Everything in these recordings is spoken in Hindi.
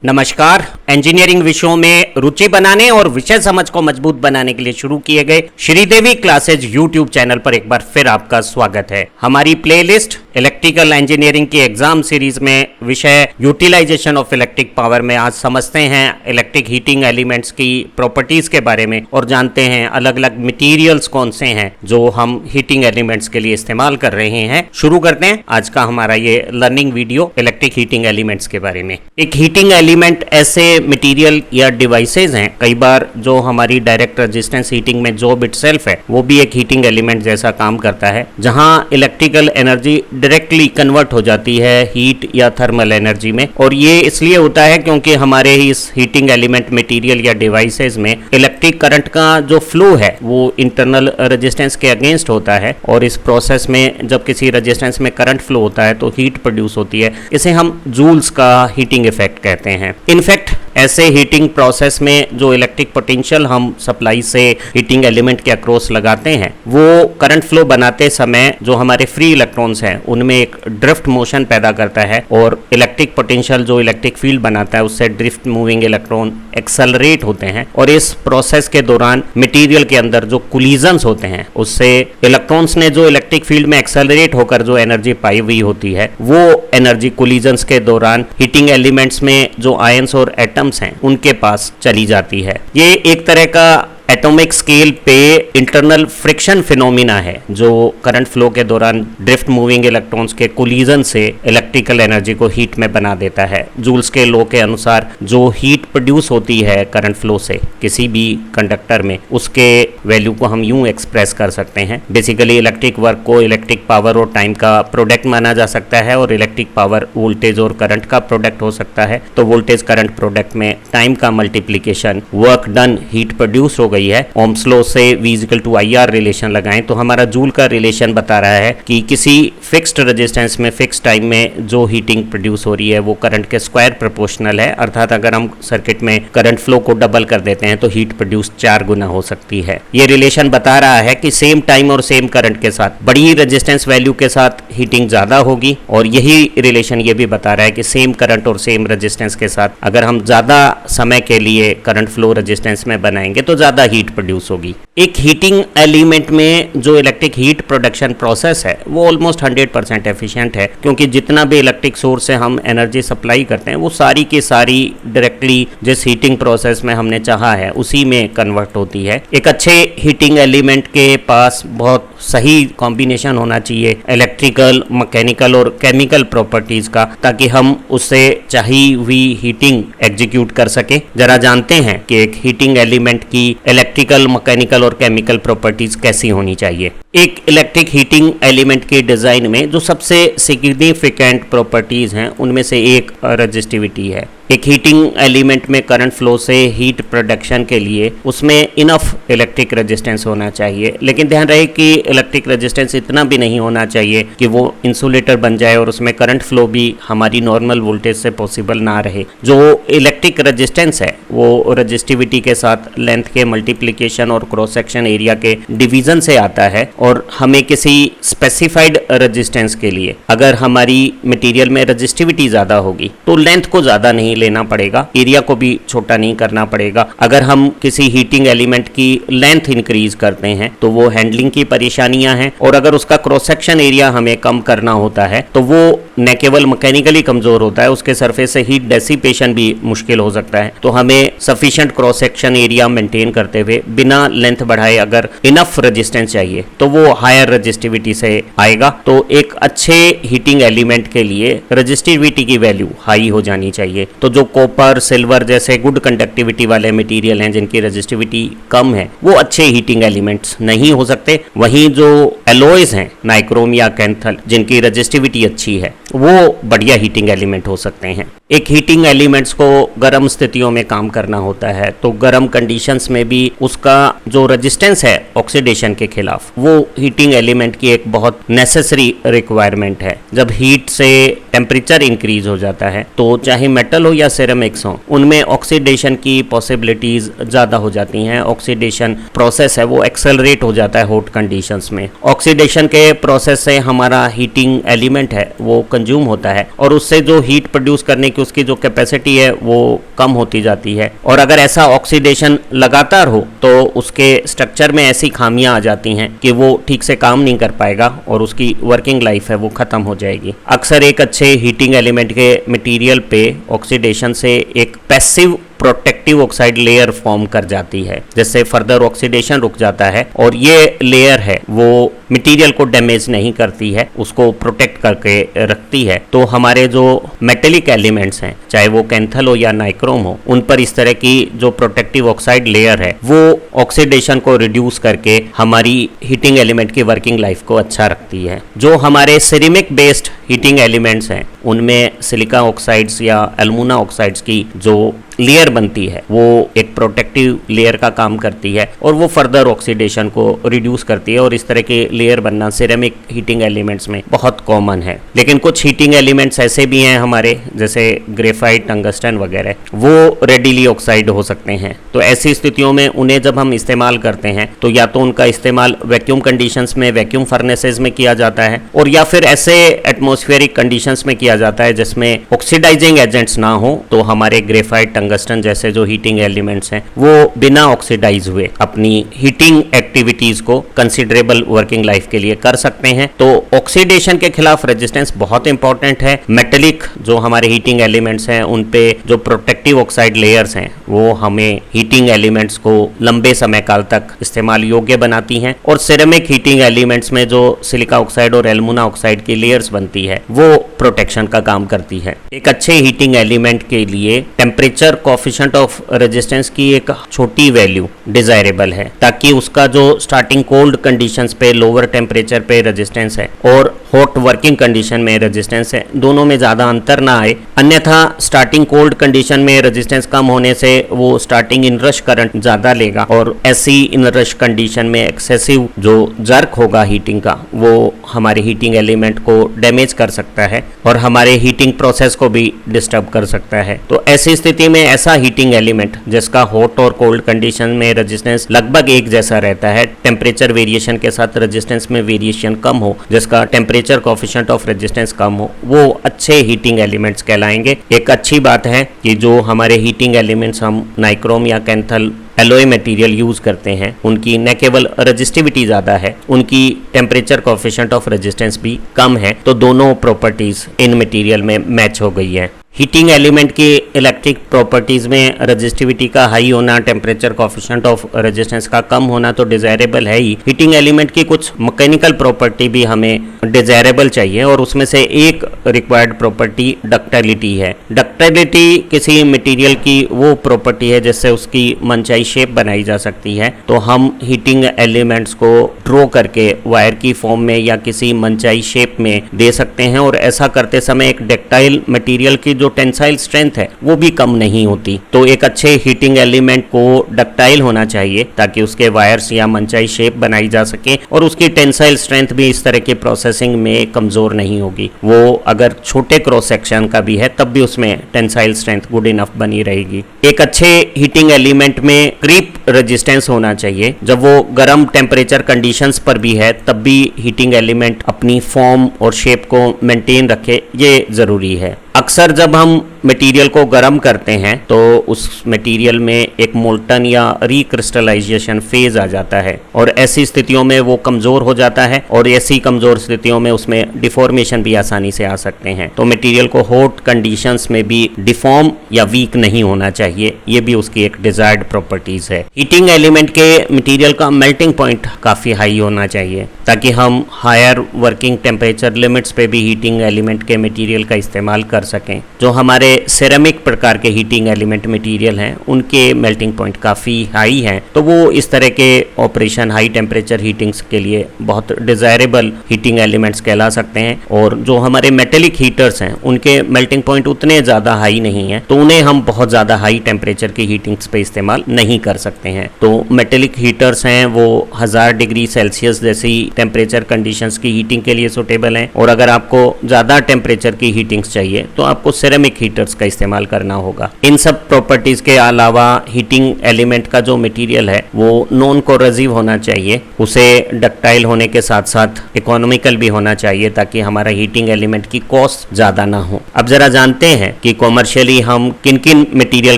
नमस्कार। इंजीनियरिंग विषयों में रुचि बनाने और विषय समझ को मजबूत बनाने के लिए शुरू किए गए श्रीदेवी क्लासेज यूट्यूब चैनल पर एक बार फिर आपका स्वागत है। हमारी प्लेलिस्ट इलेक्ट्रिकल इंजीनियरिंग की एग्जाम सीरीज में विषय यूटिलाइजेशन ऑफ इलेक्ट्रिक पावर में आज समझते हैं इलेक्ट्रिक हीटिंग एलिमेंट्स की प्रॉपर्टीज के बारे में और जानते हैं अलग अलग मटेरियल्स कौन से हैं जो हम हीटिंग एलिमेंट्स के लिए इस्तेमाल कर रहे हैं। शुरू करते हैं आज का हमारा ये learning video electric heating elements के बारे में। एक हीटिंग एलिमेंट ऐसे मटेरियल या डिवाइसेज हैं, कई बार जो हमारी डायरेक्ट रेजिस्टेंस हीटिंग में जॉब इटसेल्फ है वो भी एक हीटिंग एलिमेंट जैसा काम करता है, जहां इलेक्ट्रिकल एनर्जी डायरेक्टली कन्वर्ट हो जाती है हीट या थर्मल एनर्जी में। और ये इसलिए होता है क्योंकि हमारे इस हीटिंग एलिमेंट मटेरियल या डिवाइसेज में इलेक्ट्रिक करंट का जो फ्लो है वो इंटरनल रेजिस्टेंस के अगेंस्ट होता है और इस प्रोसेस में जब किसी रेजिस्टेंस में करंट फ्लो होता है तो हीट प्रोड्यूस होती है। इसे हम जूल्स का हीटिंग इफेक्ट कहते हैं। इनफैक्ट ऐसे हीटिंग प्रोसेस में जो इलेक्ट्रिक पोटेंशियल हम सप्लाई से हीटिंग एलिमेंट के अक्रॉस लगाते हैं वो करंट फ्लो बनाते समय जो हमारे फ्री इलेक्ट्रॉन्स हैं उनमें एक ड्रिफ्ट मोशन पैदा करता है और इलेक्ट्रिक पोटेंशियल जो इलेक्ट्रिक फील्ड बनाता है उससे ड्रिफ्ट मूविंग इलेक्ट्रॉन एक्सेलरेट होते हैं और इस प्रोसेस के दौरान मटेरियल के अंदर जो कोलिजन्स होते हैं उससे इलेक्ट्रॉन्स ने जो इलेक्ट्रिक फील्ड में एक्सेलरेट होकर जो एनर्जी पाई हुई होती है वो एनर्जी कोलिजन्स के दौरान हीटिंग एलिमेंट्स में जो आयंस और एटम्स हैं उनके पास चली जाती है। ये एक तरह का एटॉमिक स्केल पे इंटरनल फ्रिक्शन फिनोमिना है जो करंट फ्लो के दौरान ड्रिफ्ट मूविंग इलेक्ट्रॉन्स के कोलिजन से इलेक्ट्रिकल एनर्जी को हीट में बना देता है। जूल्स के लॉ के अनुसार जो हीट प्रोड्यूस होती है करंट फ्लो से किसी भी कंडक्टर में उसके वैल्यू को हम यूं एक्सप्रेस कर सकते हैं। बेसिकली इलेक्ट्रिक वर्क को इलेक्ट्रिक पावर और टाइम का प्रोडक्ट माना जा सकता है और इलेक्ट्रिक पावर वोल्टेज और करंट का प्रोडक्ट हो सकता है। तो वोल्टेज करंट प्रोडक्ट में टाइम का multiplication work done heat produce हो गई है। ओम्स लॉ से V = IR रिलेशन लगाएं तो हमारा जूल का रिलेशन बता रहा है कि किसी फिक्स्ड रेजिस्टेंस में फिक्स टाइम में जो हीटिंग प्रोड्यूस हो रही है वो करंट के स्क्वायर प्रोपोर्शनल है। अर्थात अगर हम सर्किट में करंट फ्लो को डबल कर देते हैं तो हीट प्रोड्यूस 4 गुना हो सकती है। ये रिलेशन बता रहा है कि सेम टाइम और सेम करंट के साथ बड़ी रेजिस्टेंस वैल्यू के साथ हीटिंग ज्यादा होगी और यही रिलेशन ये भी बता रहा है कि सेम करंट और सेम रेजिस्टेंस के साथ अगर हम ज्यादा समय के लिए करंट फ्लो रेजिस्टेंस में बनाएंगे तो ज्यादा हीट प्रोड्यूस होगी। एक हीटिंग एलिमेंट में जो इलेक्ट्रिक हीट प्रोडक्शन प्रोसेस है वो ऑलमोस्ट 100% एफिशिएंट है क्योंकि जितना भी इलेक्ट्रिक सोर्स से हम एनर्जी सप्लाई करते हैं वो सारी की सारी डायरेक्टली जिस हीटिंग प्रोसेस में हमने चाहा है उसी में कन्वर्ट होती है। एक अच्छे हीटिंग एलिमेंट के पास बहुत सही कॉम्बिनेशन होना चाहिए इलेक्ट्रिकल, मैकेनिकल और केमिकल प्रॉपर्टीज का ताकि हम उससे चाहिए हुई हीटिंग एग्जीक्यूट कर सके। जरा जानते हैं कि एक हीटिंग एलिमेंट की इलेक्ट्रिकल, मैकेनिकल और केमिकल प्रॉपर्टीज कैसी होनी चाहिए। एक इलेक्ट्रिक हीटिंग एलिमेंट की डिजाइन में जो सबसे सिग्निफिकेंट प्रॉपर्टीज हैं उनमें से एक रेजिस्टिविटी है। एक हीटिंग एलिमेंट में करंट फ्लो से हीट प्रोडक्शन के लिए उसमें इनफ इलेक्ट्रिक रेजिस्टेंस होना चाहिए, लेकिन ध्यान रहे कि इलेक्ट्रिक रेजिस्टेंस इतना भी नहीं होना चाहिए कि वो इंसुलेटर बन जाए और उसमें करंट फ्लो भी हमारी नॉर्मल वोल्टेज से पॉसिबल ना रहे। जो इलेक्ट्रिक रेजिस्टेंस है वो रेजिस्टिविटी के साथ लेंथ के मल्टीप्लिकेशन और क्रॉस सेक्शन एरिया के डिवीजन से आता है और हमें किसी स्पेसिफाइड रेजिस्टेंस के लिए अगर हमारी मटेरियल में रेजिस्टिविटी ज्यादा होगी तो लेंथ को ज्यादा नहीं लेना पड़ेगा, एरिया को भी छोटा नहीं करना पड़ेगा। अगर हम किसी हीटिंग एलिमेंट की लेंथ इंक्रीज करते हैं तो वो हैंडलिंग की परेशानियां हैं और अगर उसका क्रॉस सेक्शन एरिया हमें कम करना होता है तो वो न केवल मैकेनिकली कमजोर होता है, उसके सरफेस से हीट डेसिपेशन भी मुश्किल हो सकता है। तो हमें sufficient cross section area maintain करते हुए बिना लेंथ बढ़ाए अगर इनफ रेजिस्टेंस चाहिए तो वो हायर रेजिस्टिविटी से आएगा। तो एक अच्छे हीटिंग एलिमेंट के लिए रेजिस्टिविटी की वैल्यू हाई हो जानी चाहिए। तो जो कॉपर, सिल्वर जैसे गुड कंडक्टिविटी वाले मटेरियल हैं जिनकी रेजिस्टिविटी कम है वो अच्छे हीटिंग एलिमेंट्स नहीं हो सकते। वहीं जो एलॉयज हैं नाइक्रोम या कैंथल जिनकी रेजिस्टिविटी अच्छी है वो बढ़िया हीटिंग एलिमेंट हो सकते हैं। एक हीटिंग एलिमेंट्स को गर्म स्थितियों में काम काम करना होता है, तो गर्म कंडीशंस में भी उसका जो रेजिस्टेंस है ऑक्सीडेशन के खिलाफ, वो हीटिंग एलिमेंट की एक बहुत नेसेसरी रिक्वायरमेंट है। जब हीट से टेम्परेचर इंक्रीज हो जाता है तो चाहे मेटल हो या सिरेमिक्स हो, उनमें ऑक्सीडेशन की पॉसिबिलिटीज ज़्यादा हो जाती हैं। ऑक्सीडेशन प्रोसेस है वो एक्सेलरेट हो जाता है हॉट कंडीशंस में। ऑक्सीडेशन के प्रोसेस से हमारा हीटिंग एलिमेंट है वो कंज्यूम होता है और उससे जो हीट प्रोड्यूस करने की उसकी जो कैपेसिटी है वो कम होती जाती है। और अगर ऐसा ऑक्सीडेशन लगातार हो तो उसके स्ट्रक्चर में ऐसी खामियां आ जाती हैं कि वो ठीक से काम नहीं कर पाएगा और उसकी वर्किंग लाइफ है वो खत्म हो जाएगी। अक्सर एक अच्छे हीटिंग एलिमेंट के मटेरियल पे ऑक्सीडेशन से एक passive protective oxide layer form कर जाती है, जिससे फर्दर ऑक्सीडेशन रुक जाता है और ये लेयर है वो मटेरियल को डैमेज नहीं करती है, उसको प्रोटेक्ट करके रखती है। तो हमारे जो मेटेलिक एलिमेंट्स हैं, चाहे वो कैंथल हो या नाइक्रोम हो, उन पर इस तरह की जो प्रोटेक्टिव ऑक्साइड लेयर है वो ऑक्सीडेशन को रिड्यूस करके हमारी हीटिंग एलिमेंट की वर्किंग लाइफ को अच्छा रखती है। जो हमारे सिरेमिक बेस्ड हीटिंग एलिमेंट्स हैं उनमें सिलिका ऑक्साइड्स या एल्यूमिना ऑक्साइड्स की जो लेयर बनती है वो एक प्रोटेक्टिव लेयर का काम करती है और वो फर्दर ऑक्सीडेशन को रिड्यूस करती है और इस तरह के लेयर बनना सिरेमिक हीटिंग एलिमेंट्स में बहुत कॉमन है। लेकिन कुछ हीटिंग एलिमेंट्स ऐसे भी हैं हमारे, जैसे ग्रेफाइट, टंगस्टन वगैरह, वो रेडिली ऑक्साइड हो सकते हैं। तो ऐसी स्थितियों में उन्हें जब हम इस्तेमाल करते हैं तो या तो उनका इस्तेमाल वैक्यूम कंडीशंस में, वैक्यूम फर्नेसेस में किया जाता है, और या फिर ऐसे एटमॉस्फेरिक कंडीशंस में किया जाता है जिसमें ऑक्सीडाइजिंग एजेंट्स ना हो, तो हमारे ग्रेफाइट, टंगस्टन जैसे जो हीटिंग एलिमेंट्स हैं वो बिना ऑक्सीडाइज हुए अपनी हीटिंग एक्टिविटीज को कंसिडरेबल वर्किंग लाइफ के लिए कर सकते हैं। तो ऑक्सीडेशन के खिलाफ रेजिस्टेंस बहुत इंपॉर्टेंट है। मेटेलिक जो हमारे हीटिंग एलिमेंट्स हैं उन पे जो प्रोटेक्टिव ऑक्साइड लेयर्स हैं वो हमें हीटिंग एलिमेंट्स को लंबे समय काल तक इस्तेमाल योग्य बनाती हैं, और सिरेमिक हीटिंग एलिमेंट्स में जो सिलिका ऑक्साइड और एल्यूमिना ऑक्साइड की लेयर्स बनती है वो प्रोटेक्शन का काम करती है। एक अच्छे हीटिंग एलिमेंट के लिए टेम्परेचर कोएफिशिएंट ऑफ रेजिस्टेंस की एक छोटी वैल्यू डिजायरेबल है, ताकि उसका जो स्टार्टिंग कोल्ड कंडीशंस पे लोअर टेम्परेचर पे रेजिस्टेंस है और हॉट वर्किंग कंडीशन में रेजिस्टेंस है, दोनों में ज़्यादा अंतर ना आए। अन्यथा स्टार्टिंग कोल्ड कंडीशन में रेजिस्टेंस कम होने से वो स्टार्टिंग इनरश करंट ज़्यादा लेगा और ऐसी इनरश कंडीशन में एक्सेसिव जो जर्क होगा हीटिंग का वो हमारे हीटिंग एलिमेंट को डैमेज कर सकता है और हमारे हीटिंग प्रोसेस को भी डिस्टर्ब कर सकता है। तो ऐसी स्थिति में ऐसा हीटिंग एलिमेंट जिसका हॉट और कोल्ड कंडीशन में रेजिस्टेंस लगभग एक जैसा रहता है, टेम्परेचर वेरिएशन के साथ रेजिस्टेंस में वेरिएशन कम हो, जिसका टेम्परेचर कोएफिशिएंट ऑफ रेजिस्टेंस कम हो, वो अच्छे हीटिंग एलिमेंट्स कहलाएंगे। एक अच्छी बात है कि जो हमारे हीटिंग एलिमेंट्स हम नाइक्रोम या कैंथल एलॉय मटेरियल यूज करते हैं उनकी न केवल रेजिस्टिविटी ज़्यादा है, उनकी टेम्परेचर कोएफिशिएंट ऑफ रेजिस्टेंस भी कम है, तो दोनों प्रॉपर्टीज इन मटेरियल में मैच हो गई है। हीटिंग एलिमेंट की इलेक्ट्रिक प्रॉपर्टीज में रेजिस्टिविटी का हाई होना, टेम्परेचर कोएफिशिएंट ऑफ रेजिस्टेंस का कम होना तो डिजायरेबल है ही। हीटिंग एलिमेंट की कुछ मैकेनिकल प्रॉपर्टी भी हमें डिजायरेबल चाहिए और उसमें से एक रिक्वायर्ड प्रॉपर्टी डक्टिलिटी है। डक्टिलिटी किसी मटेरियल की वो प्रॉपर्टी है जिससे उसकी मनचाही शेप बनाई जा सकती है। तो हम हीटिंग एलिमेंट्स को ड्रॉ करके वायर की फॉर्म में या किसी मनचाही शेप में दे सकते हैं और ऐसा करते समय एक डक्टाइल मटेरियल की जो टेंसाइल स्ट्रेंथ है वो भी कम नहीं होती। तो एक अच्छे हीटिंग एलिमेंट को डक्टाइल होना चाहिए ताकि उसके वायर्स या मनचाही शेप बनाई जा सके और उसकी टेंसाइल स्ट्रेंथ भी इस तरह की प्रोसेसिंग में कमजोर नहीं होगी। वो अगर छोटे क्रॉस सेक्शन का भी है तब भी उसमें टेंसाइल स्ट्रेंथ गुड इनफ बनी रहेगी। एक अच्छे हीटिंग एलिमेंट में क्रीप रेजिस्टेंस होना चाहिए। जब वो गर्म टेम्परेचर कंडीशंस पर भी है तब भी हीटिंग एलिमेंट अपनी फॉर्म और शेप को मेंटेन रखे, ये जरूरी है। अक्सर जब हम मटेरियल को गर्म करते हैं तो उस मटेरियल में एक मोल्टन या रिक्रिस्टलाइजेशन फेज आ जाता है और ऐसी स्थितियों में वो कमज़ोर हो जाता है और ऐसी कमज़ोर स्थितियों में उसमें डिफॉर्मेशन भी आसानी से आ सकते हैं। तो मटेरियल को हॉट कंडीशंस में भी डिफॉर्म या वीक नहीं होना चाहिए, ये भी उसकी एक डिजायर्ड प्रॉपर्टीज है। हीटिंग एलिमेंट के मटेरियल का मेल्टिंग पॉइंट काफ़ी हाई होना चाहिए ताकि हम हायर वर्किंग टेम्परेचर लिमिट्स पे भी हीटिंग एलिमेंट के मटेरियल का इस्तेमाल कर सकें। जो हमारे सिरेमिक प्रकार के हीटिंग एलिमेंट मटेरियल हैं उनके मेल्टिंग पॉइंट काफ़ी हाई हैं, तो वो इस तरह के ऑपरेशन हाई टेम्परेचर हीटिंग्स के लिए बहुत डिज़ायरेबल हीटिंग एलिमेंट्स कहला सकते हैं। और जो हमारे मेटेलिक हीटर्स हैं उनके मेल्टिंग पॉइंट उतने ज़्यादा हाई नहीं हैं, तो उन्हें हम बहुत ज़्यादा हाई टेम्परेचर की हीटिंग्स पे इस्तेमाल नहीं कर सकते हैं। तो मेटेलिक हीटर्स हैं वो 1000 डिग्री सेल्सियस जैसी टेम्परेचर कंडीशंस की हीटिंग के लिए सूटेबल हैं। और अगर आपको ज़्यादा टेम्परेचर की हीटिंग्स चाहिए तो आपको सिरेमिक हीटर्स का इस्तेमाल करना होगा। इन सब प्रॉपर्टीज़ के अलावा हीटिंग एलिमेंट का जो मटेरियल है वो नॉन कोरोसिव होना चाहिए, उसे डक्टाइल होने के साथ साथ इकोनॉमिकल भी होना चाहिए ताकि हमारा हीटिंग एलिमेंट की कॉस्ट ज़्यादा ना हो। अब ज़रा जानते हैं कि कॉमर्शियली हम किन किन मटेरियल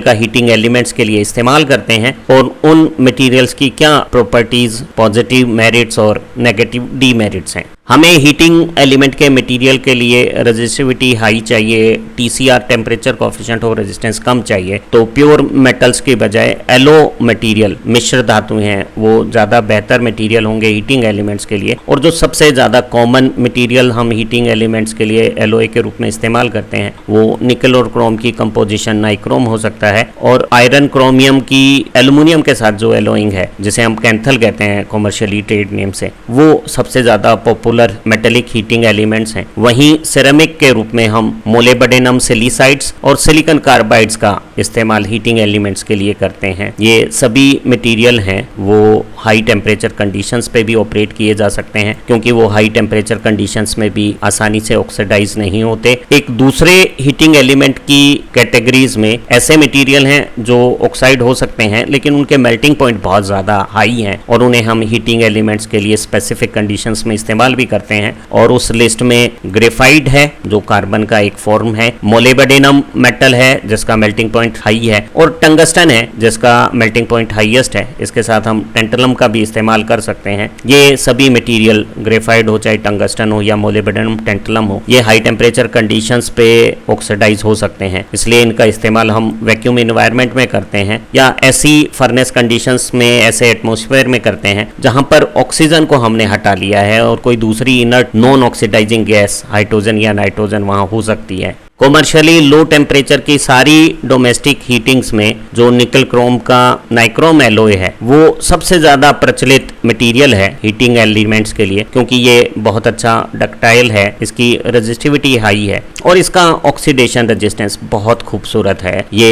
का हीटिंग एलिमेंट्स के लिए इस्तेमाल करते हैं और उन मटेरियल्स की क्या प्रॉपर्टीज, पॉजिटिव मेरिट्स और नेगेटिव डीमेरिट्स हैं। हमें हीटिंग एलिमेंट के मटेरियल के लिए रेजिस्टिविटी हाई चाहिए, टीसीआर टेम्परेचर कोएफिशिएंट और रेजिस्टेंस कम चाहिए, तो प्योर मेटल्स की बजाय एलो मटेरियल, मिश्र धातु हैं, वो ज़्यादा बेहतर मटेरियल होंगे हीटिंग एलिमेंट्स के लिए। और जो सबसे ज़्यादा कॉमन मटेरियल हम हीटिंग एलिमेंट्स के लिए एलोय के रूप में इस्तेमाल करते हैं वो निकल और क्रोम की कंपोजिशन नाइक्रोम हो सकता है, और आयरन क्रोमियम की एल्युमिनियम के साथ जो एलोइंग है जिसे हम कैंथल कहते हैं कॉमर्शियली ट्रेड नेम से, वो सबसे ज़्यादा पॉपुलर मेटेलिक हीटिंग एलिमेंट्स हैं। वहीं सिरेमिक के रूप में हम मोलिब्डेनम सिलिसाइड्स और सिलिकॉन कार्बाइड्स का इस्तेमाल हीटिंग एलिमेंट्स के लिए करते हैं। ये सभी मटेरियल हैं वो हाई टेम्परेचर कंडीशंस पे भी ऑपरेट किए जा सकते हैं, क्योंकि वो हाई टेम्परेचर कंडीशंस में भी आसानी से ऑक्सीडाइज नहीं होते। एक दूसरे हीटिंग एलिमेंट की कैटेगरीज में ऐसे मटेरियल हैं जो ऑक्साइड हो सकते हैं लेकिन उनके मेल्टिंग पॉइंट बहुत ज़्यादा हाई हैं और उन्हें हम हीटिंग एलिमेंट्स के लिए स्पेसिफिक कंडीशंस में इस्तेमाल भी करते हैं। और उस लिस्ट में ग्रेफाइट है जो कार्बन का एक फॉर्म है, मोलिब्डेनम मेटल है जिसका मेल्टिंग पॉइंट हाई है, और टंगस्टन है जिसका मेल्टिंग पॉइंट हाईएस्ट है। इसके साथ हम टेंटलम का भी इस्तेमाल कर सकते हैं। ये सभी मटेरियल, ग्रेफाइट हो चाहे टंगस्टन हो या मोलिब्डेनम टेंटलम हो, ये हाई टेम्परेचर कंडीशंस पे ऑक्सीडाइज हो सकते हैं, इसलिए इनका इस्तेमाल हम वैक्यूम इन्वायरमेंट में करते हैं या ऐसी फर्नेस कंडीशंस में, ऐसे एटमॉस्फेयर में करते हैं जहां पर ऑक्सीजन को हमने हटा लिया है और कोई दूसरी inert non oxidising gas hydrogen या नाइट्रोजन वहां हो सकती है। कॉमर्शियली लो टेम्परेचर की सारी डोमेस्टिक हीटिंग्स में जो निकल क्रोम का नाइक्रोम एलोय है वो सबसे ज़्यादा प्रचलित मटेरियल है हीटिंग एलिमेंट्स के लिए, क्योंकि ये बहुत अच्छा डक्टाइल है, इसकी रेजिस्टिविटी हाई है और इसका ऑक्सीडेशन रेजिस्टेंस बहुत खूबसूरत है। ये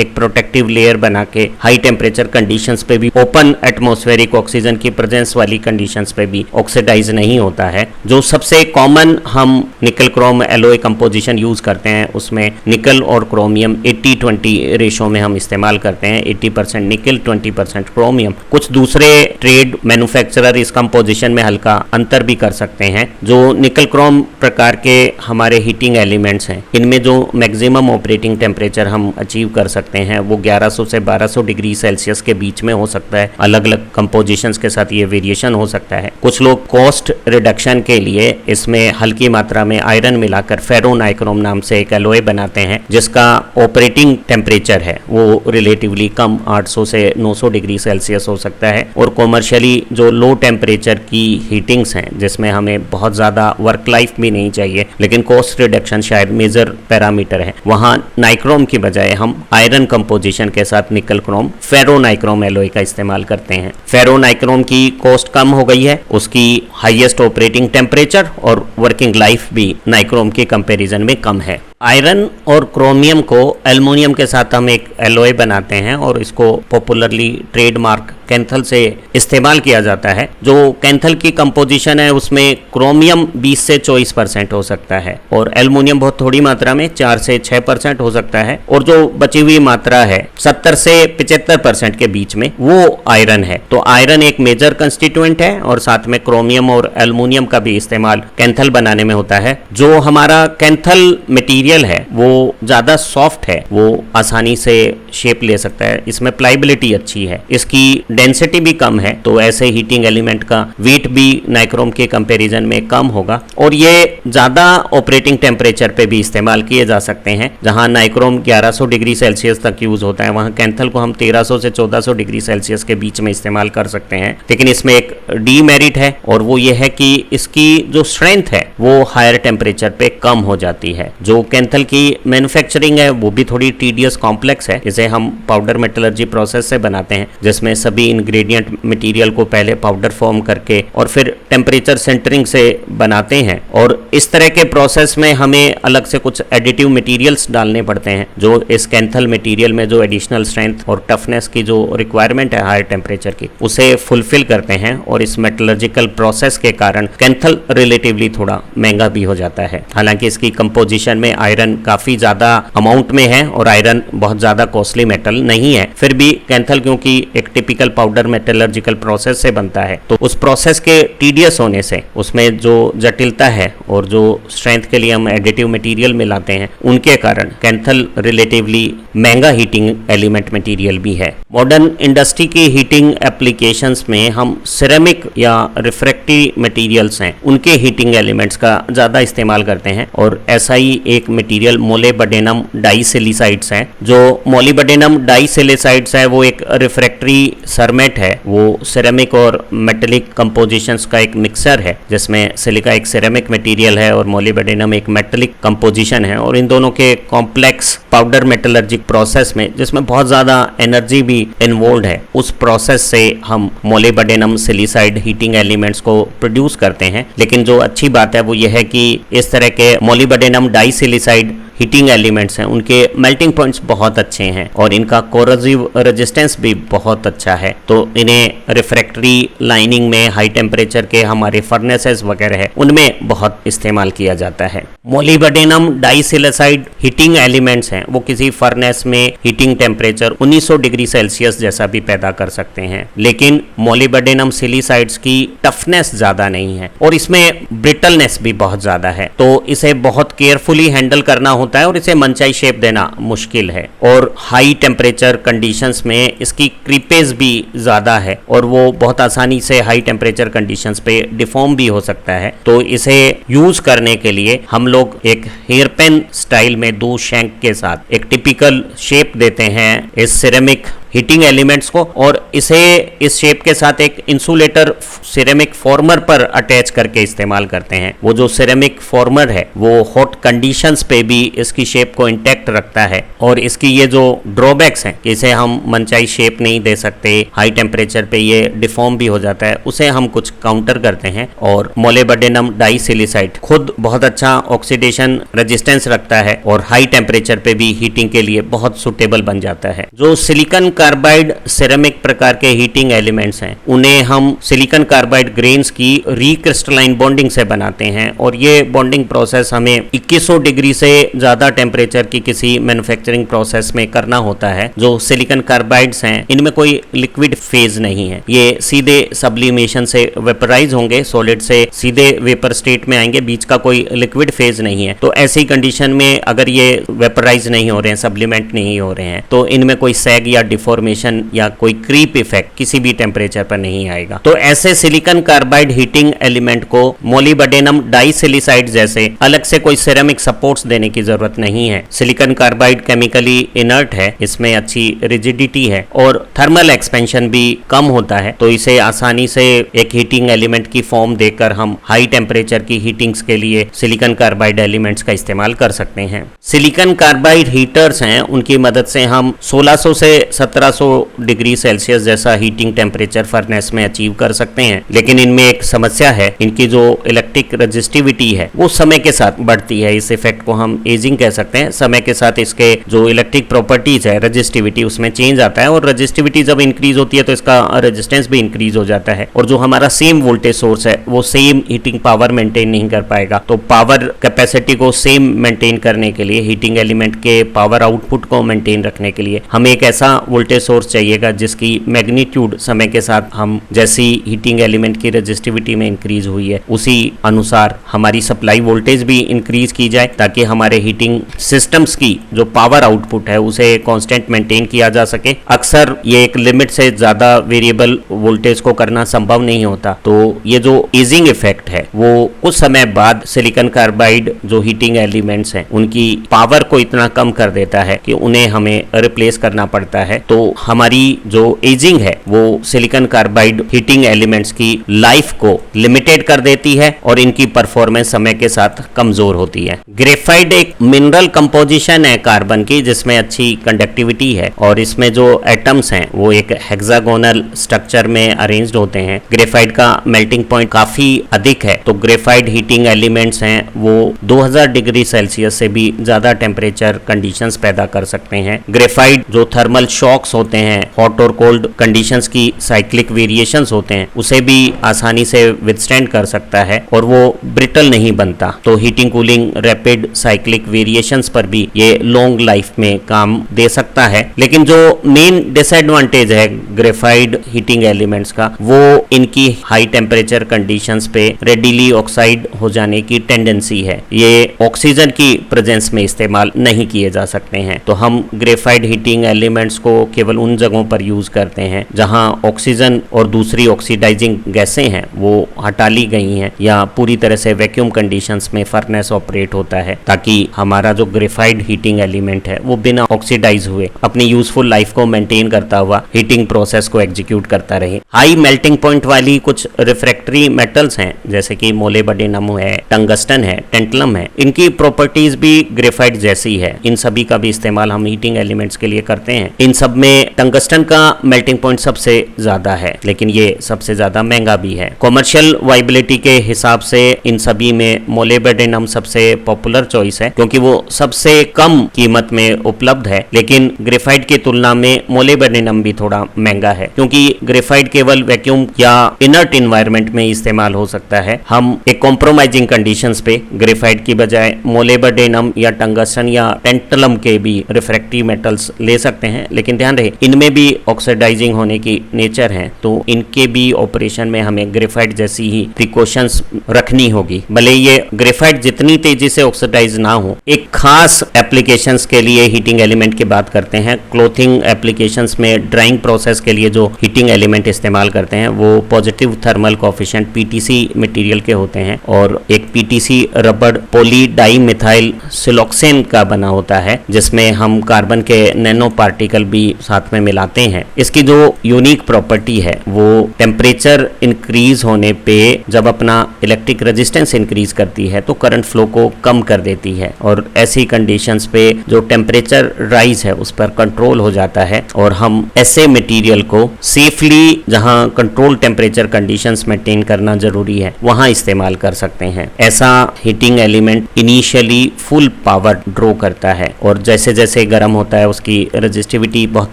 एक प्रोटेक्टिव लेयर बना के हाई टेम्परेचर कंडीशंस पे भी, ओपन एटमॉस्फेरिक ऑक्सीजन की प्रेजेंस वाली कंडीशंस पे भी ऑक्सीडाइज नहीं होता है। जो सबसे कॉमन हम निकल क्रोम एलोय कंपोजिशन यूज करते हैं उसमें निकल और क्रोमियम 80-20 रेशो में हम इस्तेमाल करते हैं, 80% निकल 20% क्रोमियम। कुछ दूसरे ट्रेड मैन्युफैक्चरर इस कंपोजिशन में हल्का अंतर भी कर सकते हैं। जो निकल क्रोम प्रकार के हमारे हीटिंग एलिमेंट्स हैं इनमें जो मैक्सिमम ऑपरेटिंग टेम्परेचर हम अचीव कर सकते हैं वो 1100 से 1200 डिग्री सेल्सियस के बीच में हो सकता है। अलग अलग कंपोजिशंस के साथ ये वेरिएशन हो सकता है। कुछ लोग कॉस्ट रिडक्शन के लिए इसमें हल्की मात्रा में आयरन मिलाकर फेरोनाइक्रोम नाम से एक एलोय बनाते हैं जिसका ऑपरेटिंग टेम्परेचर है वो रिलेटिवली कम 800 से 900 डिग्री सेल्सियस हो सकता है। और कॉमर्शियली जो लो टेम्परेचर की हीटिंग्स हैं जिसमें हमें बहुत ज़्यादा वर्क लाइफ भी नहीं चाहिए लेकिन कॉस्ट रिडक्शन शायद मेजर पैरामीटर है, वहाँ नाइक्रोम की बजाय हम आयरन कंपोजिशन के साथ निकल क्रोम फेरोनाइक्रोम एलोय का इस्तेमाल करते हैं। फेरोनाइक्रोम की कॉस्ट कम हो गई है, उसकी हाईएस्ट ऑपरेटिंग टेम्परेचर और वर्किंग लाइफ भी नाइक्रोम के कंपैरिजन में कम है। आयरन और क्रोमियम को एल्युमिनियम के साथ हम एक एलोय बनाते हैं और इसको पॉपुलरली ट्रेडमार्क कैंथल से इस्तेमाल किया जाता है। जो कैंथल की कंपोजिशन है उसमें क्रोमियम 20 से 24% हो सकता है और एल्युमिनियम बहुत थोड़ी मात्रा में 4 से 6% हो सकता है, और जो बची हुई मात्रा है 70 से 75% के बीच में वो आयरन है। तो आयरन एक मेजर कंस्टिट्यूएंट है और साथ में क्रोमियम और एल्युमिनियम का भी इस्तेमाल कैंथल बनाने में होता है। जो हमारा कैंथल मटीरियल है वो ज़्यादा सॉफ्ट है, वो आसानी से शेप ले सकता है, इसमें प्लाइबिलिटी अच्छी है, इसकी डेंसिटी भी कम है, तो ऐसे हीटिंग एलिमेंट का वेट भी नाइक्रोम के कंपैरिजन में कम होगा। और ये ज़्यादा ऑपरेटिंग टेम्परेचर पे भी इस्तेमाल किए जा सकते हैं। जहां नाइक्रोम 1100 डिग्री सेल्सियस तक यूज होता है वहां कैंथल को हम 1300 से 1400 डिग्री सेल्सियस के बीच में इस्तेमाल कर सकते हैं। लेकिन इसमें एक डीमेरिट है और वो ये है कि इसकी जो स्ट्रेंथ है वो हायर टेम्परेचर पे कम हो जाती है। जो कैंथल की मैन्युफैक्चरिंग है वो भी थोड़ी टीडियस कॉम्प्लेक्स है। इसे हम पाउडर मेटलर्जी प्रोसेस से बनाते हैं, जिसमें सभी इंग्रेडिएंट मटेरियल को पहले पाउडर फॉर्म करके और फिर टेम्परेचर सेंटरिंग से बनाते हैं। और इस तरह के प्रोसेस में हमें अलग से कुछ एडिटिव मटेरियल्स डालने पड़ते हैं जो इस कैंथल मटेरियल में जो एडिशनल स्ट्रेंथ और टफनेस की जो रिक्वायरमेंट है हायर टेम्परेचर की, उसे फुलफिल करते हैं। और इस मेटलर्जिकल प्रोसेस के कारण कैंथल रिलेटिवली थोड़ा महंगा भी हो जाता है। हालांकि इसकी कंपोजिशन में आयरन काफी ज्यादा अमाउंट में है और आयरन बहुत ज्यादा कॉस्टली मेटल नहीं है, फिर भी कैंथल क्योंकि एक टिपिकल पाउडर मेटलर्जिकल प्रोसेस से बनता है, तो उस प्रोसेस के टीडियस होने से उसमें जो जटिलता है और जो स्ट्रेंथ के लिए हम एडिटिव मटेरियल मिलाते हैं, उनके कारण कैंथल रिलेटिवली महंगा हीटिंग एलिमेंट मटेरियल भी है। मॉडर्न इंडस्ट्री की हीटिंग एप्लीकेशंस में हम सिरेमिक या रिफ्रैक्टरी मटेरियल्स हैं उनके हीटिंग एलिमेंट्स का ज्यादा इस्तेमाल करते हैं। और ऐसा ही एक मटेरियल मोलिब्डेनम डाइसिलिसाइड्स है। जो मोलिब्डेनम डाइसिलिसाइड्स है वो एक रिफ्रैक्टरी सरमेट है। वो सिरेमिक और मेटेलिक कंपोजिशंस का एक मिक्सर है, जिसमें सिलिका एक सिरेमिक मटेरियल है और मोलिब्डेनम एक मेटेलिक कंपोजिशन है। और इन दोनों के कॉम्प्लेक्स पाउडर मेटलर्जिक प्रोसेस में, जिसमें बहुत ज्यादा एनर्जी भी इन्वॉल्व है, उस प्रोसेस से हम मोलिब्डेनम सिलिसाइड हीटिंग एलिमेंट्स को प्रोड्यूस करते हैं। लेकिन जो अच्छी बात है वो यह है कि इस तरह के मोलिब्डेनम डाइसिलिसाइड हीटिंग एलिमेंट्स हैं उनके मेल्टिंग पॉइंट्स बहुत अच्छे हैं और इनका कोरोसिव रेजिस्टेंस भी बहुत अच्छा है। तो इन्हें रिफ्रैक्टरी लाइनिंग में हाई टेम्परेचर के हमारे फर्नेसेस वगैरह है उनमें बहुत इस्तेमाल किया जाता है। मोलिब्डेनम डाइसिलिसाइड हीटिंग एलिमेंट्स हैं वो किसी फर्नेस में हीटिंग टेम्परेचर 1900 डिग्री सेल्सियस जैसा भी पैदा कर सकते हैं, लेकिन मोलिब्डेनम सिलिसाइड्स की टफनेस ज्यादा नहीं है और इसमें ब्रिटलनेस भी बहुत ज्यादा है। तो इसे बहुत केयरफुली हैंडल करना होता है और इसे मनचाही शेप देना मुश्किल है। और हाई टेम्परेचर कंडीशंस में इसकी क्रीपेज भी ज्यादा है और वो बहुत आसानी से हाई टेम्परेचर कंडीशंस पे डिफॉर्म भी हो सकता है। तो इसे यूज करने के लिए हम लोग एक हेयर पेन स्टाइल में 2 शैंक के साथ एक टिपिकल शेप देते हैं इस सिरेमिक हीटिंग एलिमेंट्स को और इसे इस शेप के साथ एक इंसुलेटर सिरेमिक फॉर्मर पर अटैच करके इस्तेमाल करते हैं। वो जो सिरेमिक फॉर्मर है वो हॉट कंडीशंस पे भी इसकी शेप को इंटैक्ट रखता है और इसकी ये जो ड्रॉबैक्स हैं, इसे हम मनचाही शेप नहीं दे सकते, हाई टेम्परेचर पे ये डिफॉर्म भी हो जाता है, उसे हम कुछ काउंटर करते हैं। और मोलिब्डेनम डाइसिलिसाइड खुद बहुत अच्छा ऑक्सीडेशन रेजिस्टेंस रखता है और हाई टेम्परेचर पे भी हीटिंग के लिए बहुत सुटेबल बन जाता है। जो सिलिकॉन कार्बाइड सिरेमिक प्रकार के हीटिंग एलिमेंट्स हैं उन्हें हम सिलिकॉन कार्बाइड ग्रेन्स की रीक्रिस्टलाइन बॉन्डिंग से बनाते हैं और ये बॉन्डिंग प्रोसेस हमें 2100 डिग्री से ज्यादा टेम्परेचर की किसी मैन्युफैक्चरिंग प्रोसेस में करना होता है। जो सिलिकॉन कार्बाइड्स हैं इनमें कोई लिक्विड फेज नहीं है, ये सीधे सब्लिमेशन से वेपराइज होंगे, सॉलिड से सीधे वेपर स्टेट में आएंगे, बीच का कोई लिक्विड फेज नहीं है। तो ऐसी कंडीशन में अगर ये वेपराइज नहीं हो रहे हैं, सब्लिमेंट नहीं हो रहे हैं, तो इनमें कोई सैग या डिफॉर्मेशन या कोई क्रीप इफेक्ट किसी भी टेम्परेचर पर नहीं आएगा। तो ऐसे सिलिकॉन कार्बाइड हीटिंग एलिमेंट को मोलिब्डेनम डाइसिलिसाइड जैसे अलग से कोई सिरेमिक सपोर्ट्स देने की जरूरत नहीं है। सिलिकॉन कार्बाइड केमिकली इनर्ट है, इसमें अच्छी रिजिडिटी है और थर्मल एक्सपेंशन भी कम होता है, तो इसे आसानी से एक हीटिंग एलिमेंट की फॉर्म देकर हम हाई टेम्परेचर की हीटिंग्स के लिए सिलिकॉन कार्बाइड एलिमेंट्स का इस्तेमाल कर सकते हैं। सिलिकॉन कार्बाइड हीटर्स हैं, उनकी मदद से हम 1600 से 1700 डिग्री सेल्सियस जैसा हीटिंग टेम्परेचर फर्नेस में अचीव कर सकते हैं। लेकिन इनमें एक समस्या है, इनकी जो इलेक्ट्रिक रेजिस्टिविटी है वो समय के साथ बढ़ती है। इस इफेक्ट को हम एजिंग कह सकते हैं। समय के साथ इसके जो इलेक्ट्रिक प्रॉपर्टीज है, रेजिस्टिविटी, उसमें चेंज आता है और रेजिस्टिविटी जब इंक्रीज होती है तो इसका रेजिस्टेंस भी इंक्रीज हो जाता है और जो हमारा सेम वोल्टेज सोर्स है वो सेम हीटिंग पावर मेंटेन नहीं कर पाएगा। तो पावर कैपेसिटी को सेम मेंटेन करने के लिए, हीटिंग एलिमेंट के पावर आउटपुट को मेंटेन रखने के लिए हमें एक ऐसा वोल्टेज सोर्स चाहिएगा जिसकी मैग्नीट्यूड समय के साथ हम जैसी हीटिंग एलिमेंट की रेजिस्टिविटी में इंक्रीज हुई है उसी अनुसार हमारी सप्लाई वोल्टेज भी इंक्रीज की जाए, ताकि हमारे हीटिंग सिस्टम्स की जो पावर आउटपुट है उसे कांस्टेंट मेंटेन किया जा सके। अक्सर ये एक लिमिट से ज्यादा वेरिएबल वोल्टेज को करना संभव नहीं होता, तो ये जो एजिंग इफेक्ट है वो कुछ समय बाद सिलिकॉन कार्बाइड जो हीटिंग एलिमेंट्स हैं उनकी पावर को इतना कम कर देता है कि उन्हें हमें रिप्लेस करना पड़ता है। तो हमारी जो एजिंग है वो सिलिकॉन कार्बाइड हीटिंग एलिमेंट्स की लाइफ को लिमिटेड कर देती है और इनकी परफॉर्मेंस समय के साथ कमजोर होती है। ग्रेफाइट एक मिनरल कंपोजिशन है कार्बन की, जिसमें अच्छी कंडक्टिविटी है और इसमें जो एटम्स हैं वो एक हेक्सागोनल स्ट्रक्चर में अरेंज्ड होते हैं। ग्रेफाइट का मेल्टिंग पॉइंट काफी अधिक है, तो ग्रेफाइट हीटिंग एलिमेंट्स हैं वो 2000 डिग्री सेल्सियस से भी ज्यादा टेम्परेचर कंडीशंस पैदा कर सकते हैं। ग्रेफाइट जो थर्मल शॉक्स होते हैं, हॉट और कोल्ड कंडीशंस की साइक्लिक वेरिएशंस होते हैं, उसे भी आसानी से विथस्टैंड कर सकता है और वो ब्रिटल नहीं बनता। तो heating cooling rapid cyclic variations पर भी ये लॉन्ग लाइफ में काम दे सकता है। लेकिन जो मेन डिसएडवांटेज है ग्रेफाइट हीटिंग एलिमेंट्स का, वो इनकी हाई टेम्परेचर कंडीशंस पे रेडिली ऑक्साइड हो जाने की टेंडेंसी है। ये ऑक्सीजन की प्रेजेंस में इस्तेमाल नहीं किए जा सकते हैं। तो हम ग्रेफाइट हीटिंग एलिमेंट्स को केवल उन जगहों पर यूज करते हैं जहां ऑक्सीजन और दूसरी ऑक्सीडाइजिंग गैसें हैं वो हटा ली गई हैं या पूरी तरह से वैक्यूम कंडीशंस में फर्नेस ऑपरेट होता है, ताकि हमारा जो ग्रेफाइट हीटिंग एलिमेंट है वो बिना ऑक्सीडाइज हुए अपनी यूजफुल लाइफ को मेंटेन करता हुआ हीटिंग प्रोसेस को एग्जीक्यूट करता रहे। हाई मेल्टिंग पॉइंट वाली कुछ रिफ्रैक्टरी मेटल्स हैं जैसे कि मोलिब्डेनम है, टंगस्टन है, टेंटलम है, इनकी प्रॉपर्टीज भी ग्रेफाइट जैसी है। इन सभी का भी इस्तेमाल हम हीटिंग एलिमेंट्स के लिए करते हैं। इन सब में टंगस्टन का मेल्टिंग पॉइंट सबसे ज्यादा है, लेकिन ये सबसे ज्यादा महंगा भी है। कॉमर्शियल वाइबिलिटी के हिसाब से इन सभी में मोलिब्डेनम सबसे पॉपुलर चॉइस है क्योंकि वो सबसे कम कीमत में उपलब्ध है। लेकिन ग्रेफाइट की तुलना में मोलिब्डेनम भी थोड़ा महंगा है क्योंकि ग्रेफाइट केवल वैक्यूम या इनर्ट इन्वायरमेंट में इस्तेमाल हो सकता है। हम एक कॉम्प्रोमाइजिंग कंडीशंस पे ग्रेफाइट की बजाय मोलिब्डेनम या टंगस्टन या टेंटलम के भी रिफ्रैक्टरी मेटल्स ले सकते हैं, लेकिन ध्यान रहे इनमें भी ऑक्सीडाइजिंग होने की नेचर है, तो इनके भी ऑपरेशन में हमें ग्रेफाइट जैसी ही प्रिकॉशंस रखनी होगी। भले ये ग्रेफाइट जितनी तेजी से ऑक्सीडाइज ना हो। एक खास एप्लीकेशंस के लिए हीटिंग एलिमेंट की बात करते हैं। क्लोथिंग एप्लीकेशंस में ड्राइंग प्रोसेस के लिए जो हीटिंग एलिमेंट इस्तेमाल करते हैं वो positive thermal coefficient PTC material के होते हैं और एक पीटीसी रबड़ पॉली डाई मिथाइल सिलोक्सेन का बना होता है, जिसमें हम कार्बन के नैनो पार्टिकल भी साथ में मिलाते हैं। इसकी जो यूनिक प्रॉपर्टी है वो टेम्परेचर इंक्रीज होने पे जब अपना इलेक्ट्रिक रेजिस्टेंस इंक्रीज करती है तो करंट फ्लो को कम कर देती है और ऐसी कंडीशंस पे जो टेम्परेचर राइज है उस पर कंट्रोल हो जाता है और हम ऐसे मटेरियल को सेफली, जहां कंट्रोल टेम्परेचर कंडीशंस मेंटेन करना जरूरी है, वहां इस्तेमाल कर सकते हैं। ऐसा heating element initially full power draw करता है और जैसे जैसे गर्म होता है उसकी रेजिस्टिविटी बहुत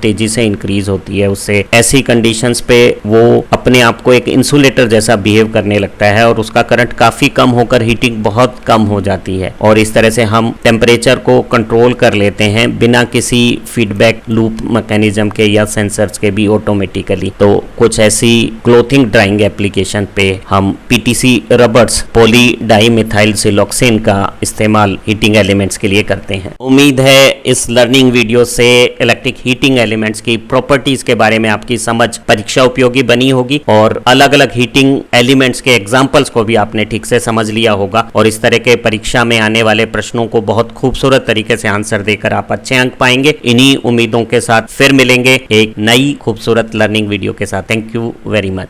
तेजी से इंक्रीज होती है। उससे ऐसी कंडीशंस पे वो अपने आप को एक इंसुलेटर जैसा बिहेव करने लगता है और उसका करंट काफी कम होकर हीटिंग बहुत कम हो जाती है और इस तरह से हम टेम्परेचर को कंट्रोल कर लेते हैं बिना किसी फीडबैक लूप मैकेनिज्म के या सेंसर्स के भी ऑटोमेटिकली। तो कुछ ऐसी क्लोथिंग ड्राइंग एप्लीकेशन पे हम PTC rubbers poly di methyl siloxane का इस्तेमाल हीटिंग एलिमेंट्स के लिए करते हैं। उम्मीद है इस लर्निंग वीडियो से इलेक्ट्रिक हीटिंग एलिमेंट्स की प्रॉपर्टीज के बारे में आपकी समझ परीक्षा उपयोगी बनी होगी और अलग अलग हीटिंग एलिमेंट्स के एग्जाम्पल्स को भी आपने ठीक से समझ लिया होगा और इस तरह के परीक्षा में आने वाले प्रश्नों को बहुत खूबसूरत तरीके से आंसर देकर आप अच्छे अंक पाएंगे। इन्हीं उम्मीदों के साथ फिर मिलेंगे एक नई खूबसूरत लर्निंग वीडियो के साथ। Thank you very much.